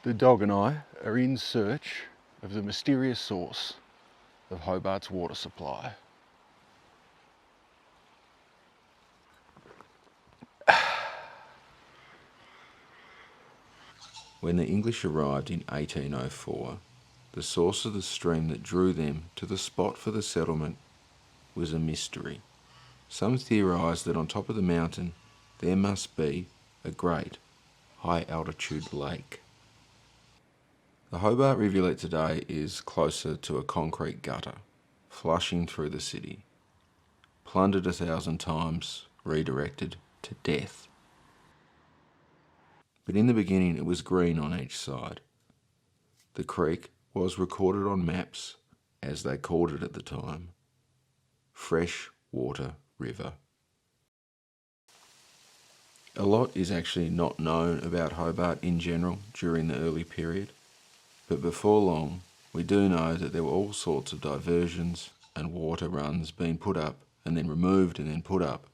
The dog and I are in search of the mysterious source of Hobart's water supply. When the English arrived in 1804, the source of the stream that drew them to the spot for the settlement was a mystery. Some theorised that on top of the mountain there must be a great high-altitude lake. The Hobart rivulet today is closer to a concrete gutter, flushing through the city, plundered 1,000 times, redirected to death. But in the beginning it was green on each side. The creek was recorded on maps, as they called it at the time, Fresh Water River. A lot is actually not known about Hobart in general during the early period, but before long we do know that there were all sorts of diversions and water runs being put up and then removed and then put up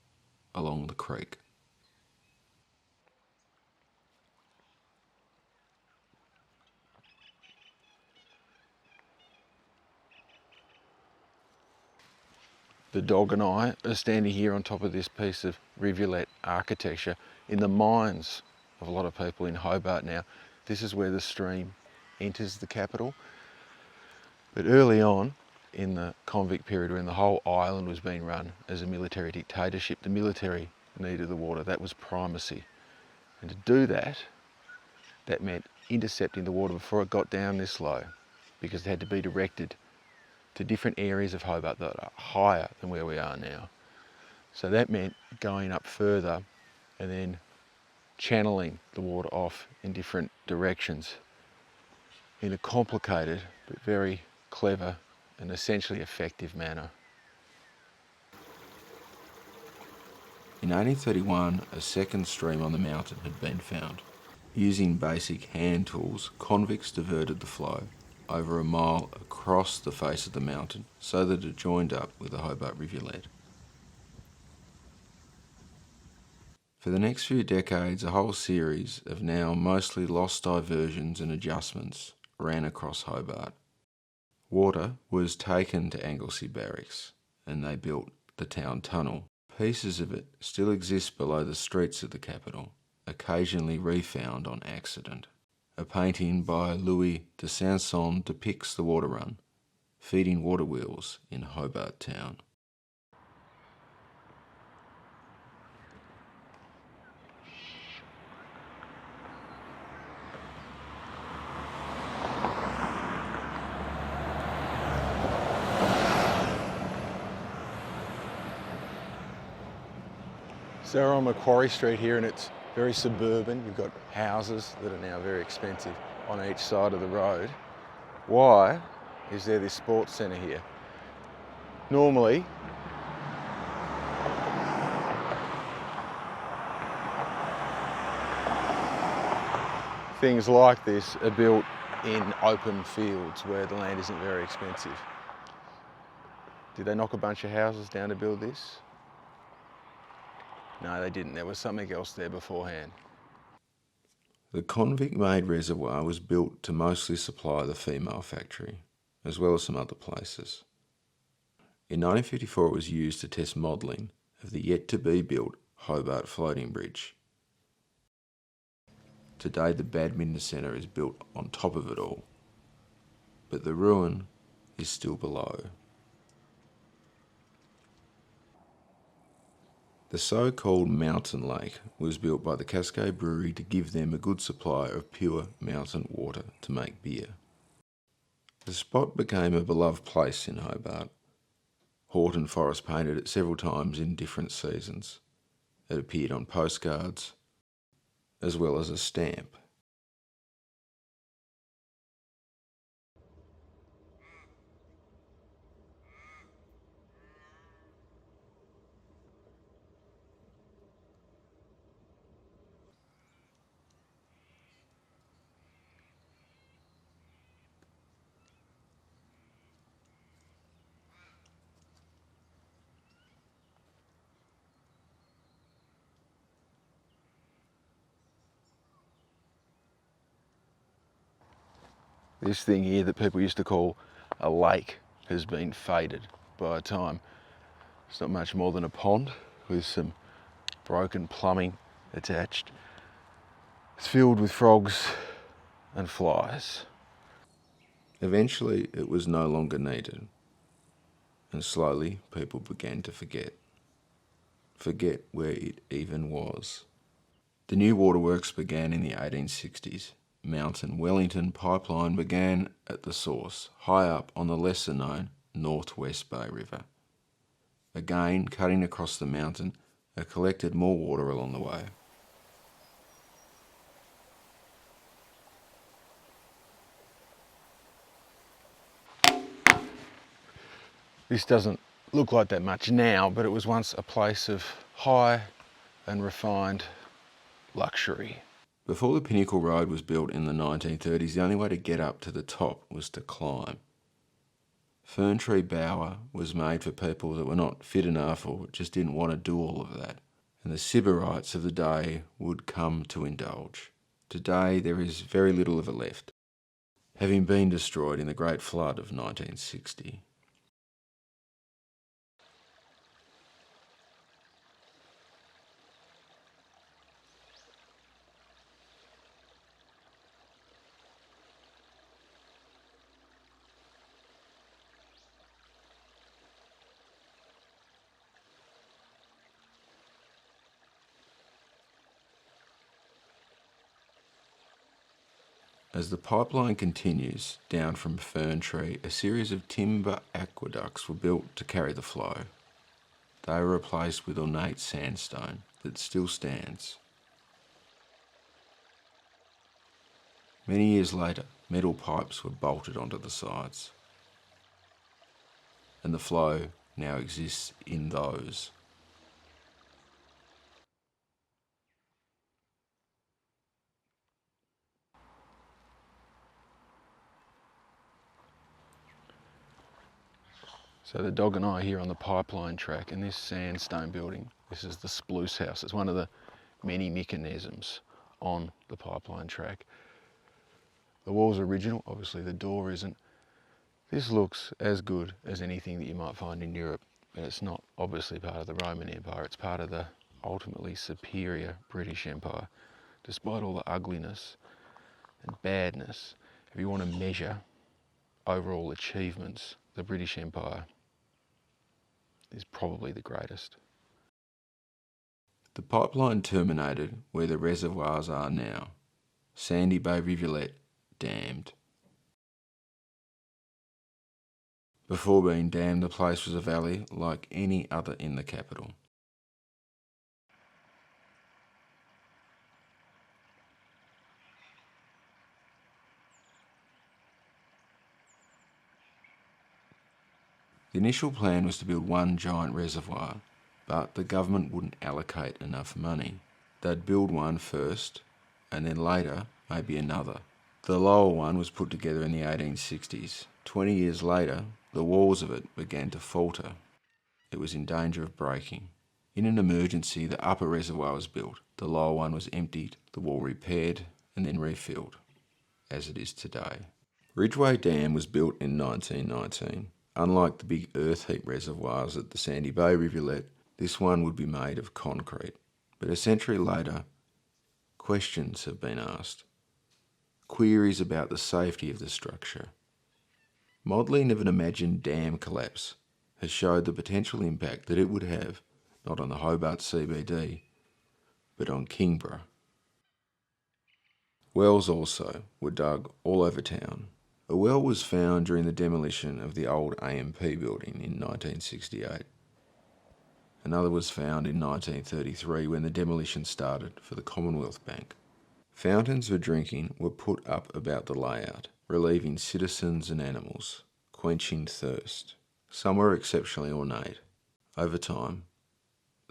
along the creek. The dog and I are standing here on top of this piece of rivulet architecture in the minds of a lot of people in Hobart now. This is where the stream enters the capital. But early on, in the Convict period, when the whole island was being run as a military dictatorship, the military needed the water. That was primacy. And to do that, that meant intercepting the water before it got down this low, because it had to be directed to different areas of Hobart that are higher than where we are now. So that meant going up further and then channeling the water off in different directions in a complicated but very clever and essentially effective manner. In 1831, a second stream on the mountain had been found. Using basic hand tools, convicts diverted the flow over a mile across the face of the mountain so that it joined up with the Hobart rivulet. For the next few decades, a whole series of now mostly lost diversions and adjustments ran across Hobart. Water was taken to Anglesey Barracks and they built the town tunnel. Pieces of it still exist below the streets of the capital, occasionally refound on accident. A painting by Louis de Sanson depicts the water run, feeding water wheels in Hobart town. So we're on Macquarie Street here and it's very suburban. You've got houses that are now very expensive on each side of the road. Why is there this sports centre here? Normally, things like this are built in open fields where the land isn't very expensive. Did they knock a bunch of houses down to build this? No, they didn't. There was something else there beforehand. The Convict-made reservoir was built to mostly supply the female factory, as well as some other places. In 1954 it was used to test modelling of the yet-to-be-built Hobart floating bridge. Today the badminton centre is built on top of it all, but the ruin is still below. The so-called mountain lake was built by the Cascade Brewery to give them a good supply of pure mountain water to make beer. The spot became a beloved place in Hobart. Horton Forest painted it several times in different seasons. It appeared on postcards, as well as a stamp. This thing here that people used to call a lake has been faded by time. It's not much more than a pond with some broken plumbing attached. It's filled with frogs and flies. Eventually, it was no longer needed, and slowly people began to forget where it even was. The new waterworks began in the 1860s. Mountain Wellington Pipeline began at the source, high up on the lesser known Northwest Bay River. Again, cutting across the mountain, it collected more water along the way. This doesn't look like that much now, but it was once a place of high and refined luxury. Before the Pinnacle Road was built in the 1930s, the only way to get up to the top was to climb. Fern Tree Bower was made for people that were not fit enough or just didn't want to do all of that, and the Sybarites of the day would come to indulge. Today there is very little of it left, having been destroyed in the Great Flood of 1960. As the pipeline continues down from Fern Tree, a series of timber aqueducts were built to carry the flow. They were replaced with ornate sandstone that still stands. Many years later, metal pipes were bolted onto the sides, and the flow now exists in those. So the dog and I are here on the pipeline track, and this sandstone building, this is the spruce house. It's one of the many mechanisms on the pipeline track. The wall's original, obviously the door isn't. This looks as good as anything that you might find in Europe, but it's not obviously part of the Roman Empire. It's part of the ultimately superior British Empire. Despite all the ugliness and badness, if you want to measure overall achievements, the British Empire is probably the greatest. The pipeline terminated where the reservoirs are now. Sandy Bay Rivulet dammed. Before being dammed, the place was a valley like any other in the capital. The initial plan was to build one giant reservoir, but the government wouldn't allocate enough money. They'd build one first, and then later, maybe another. The lower one was put together in the 1860s. 20 years later, the walls of it began to falter. It was in danger of breaking. In an emergency, the upper reservoir was built. The lower one was emptied, the wall repaired, and then refilled, as it is today. Ridgeway Dam was built in 1919. Unlike the big earth heap reservoirs at the Sandy Bay Rivulet, this one would be made of concrete. But a century later, questions have been asked. Queries about the safety of the structure. Modelling of an imagined dam collapse has showed the potential impact that it would have, not on the Hobart CBD, but on Kingborough. Wells also were dug all over town. A well was found during the demolition of the old AMP building in 1968. Another was found in 1933 when the demolition started for the Commonwealth Bank. Fountains for drinking were put up about the layout, relieving citizens and animals, quenching thirst. Some were exceptionally ornate. Over time,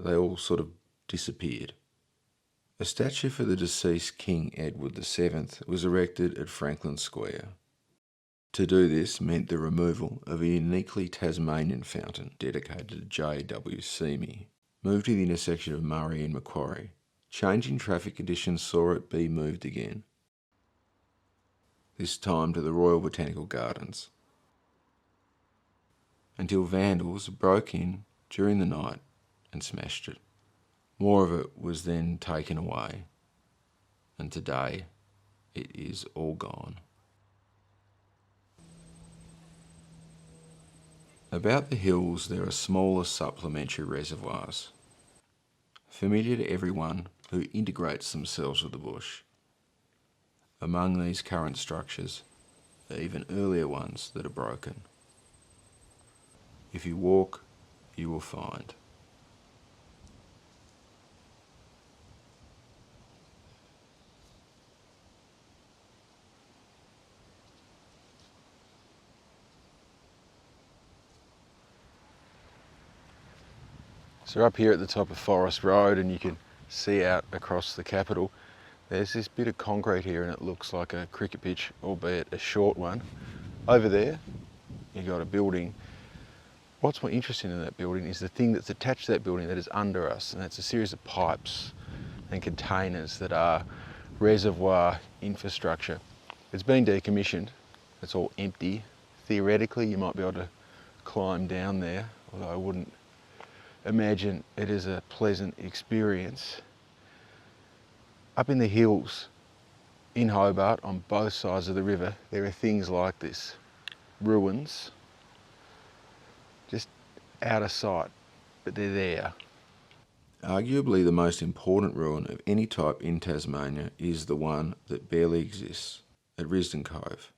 they all sort of disappeared. A statue for the deceased King Edward VII was erected at Franklin Square. To do this meant the removal of a uniquely Tasmanian fountain dedicated to J.W. Seymour, moved to the intersection of Murray and Macquarie. Changing traffic conditions saw it be moved again. this time to the Royal Botanical Gardens, until vandals broke in during the night and smashed it. More of it was then taken away, and today it is all gone. About the hills there are smaller supplementary reservoirs, familiar to everyone who integrates themselves with the bush. Among these current structures are even earlier ones that are broken. If you walk, you will find. So we're up here at the top of Forest Road, and you can see out across the capital. There's this bit of concrete here and it looks like a cricket pitch, albeit a short one. Over there, you've got a building. What's more interesting in that building is the thing that's attached to that building that is under us, and that's a series of pipes and containers that are reservoir infrastructure. It's been decommissioned, it's all empty. Theoretically, you might be able to climb down there, although I wouldn't imagine it is a pleasant experience. Up in the hills in Hobart, on both sides of the river, there are things like this, ruins, just out of sight, but they're there. Arguably the most important ruin of any type in Tasmania is the one that barely exists, at Risdon Cove.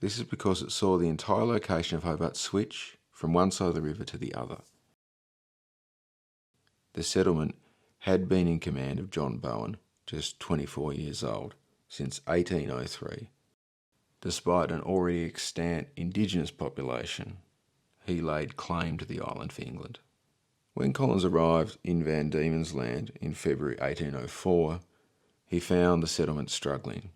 This is because it saw the entire location of Hobart switch from one side of the river to the other. The settlement had been in command of John Bowen, just 24 years old, since 1803. Despite an already extant Indigenous population, he laid claim to the island for England. When Collins arrived in Van Diemen's Land in February 1804, he found the settlement struggling.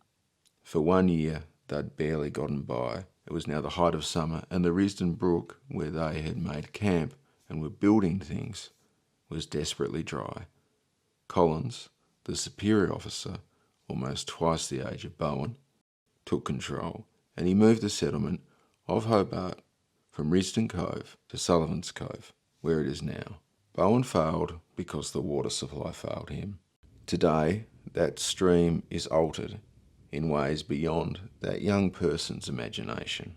For 1 year, they'd barely gotten by. It was now the height of summer, and the Risdon Brook, where they had made camp and were building things, was desperately dry. Collins, the superior officer, almost twice the age of Bowen, took control, and he moved the settlement of Hobart from Risdon Cove to Sullivan's Cove, where it is now. Bowen failed because the water supply failed him. Today, that stream is altered in ways beyond that young person's imagination.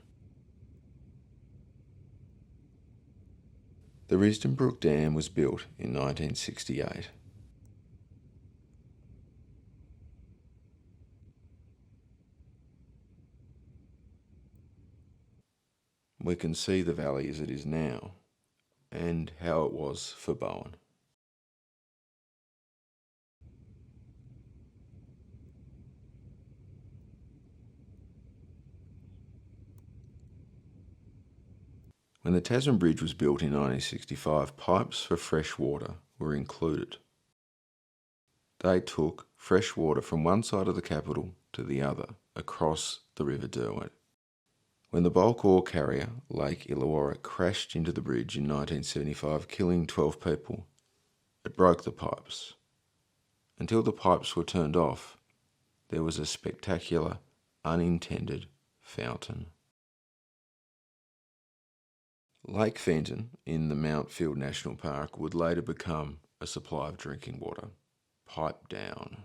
The Risdon Brook Dam was built in 1968. We can see the valley as it is now, and how it was for Bowen. When the Tasman Bridge was built in 1965, pipes for fresh water were included. They took fresh water from one side of the capital to the other across the River Derwent. When the bulk ore carrier, Lake Illawarra, crashed into the bridge in 1975, killing 12 people, it broke the pipes. Until the pipes were turned off, there was a spectacular, unintended fountain. Lake Fenton in the Mount Field National Park would later become a supply of drinking water, piped down.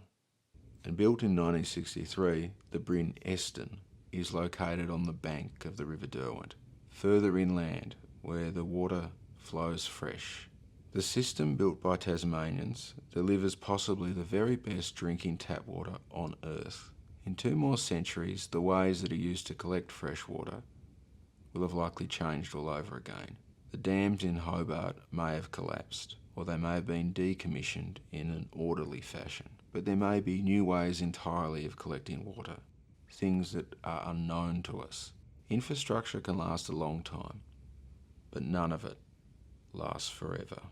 And built in 1963, the Bryn Eston is located on the bank of the River Derwent, further inland where the water flows fresh. The system built by Tasmanians delivers possibly the very best drinking tap water on Earth. In 2 more centuries, the ways that are used to collect fresh water will have likely changed all over again. The dams in Hobart may have collapsed, or they may have been decommissioned in an orderly fashion. But there may be new ways entirely of collecting water, things that are unknown to us. Infrastructure can last a long time, but none of it lasts forever.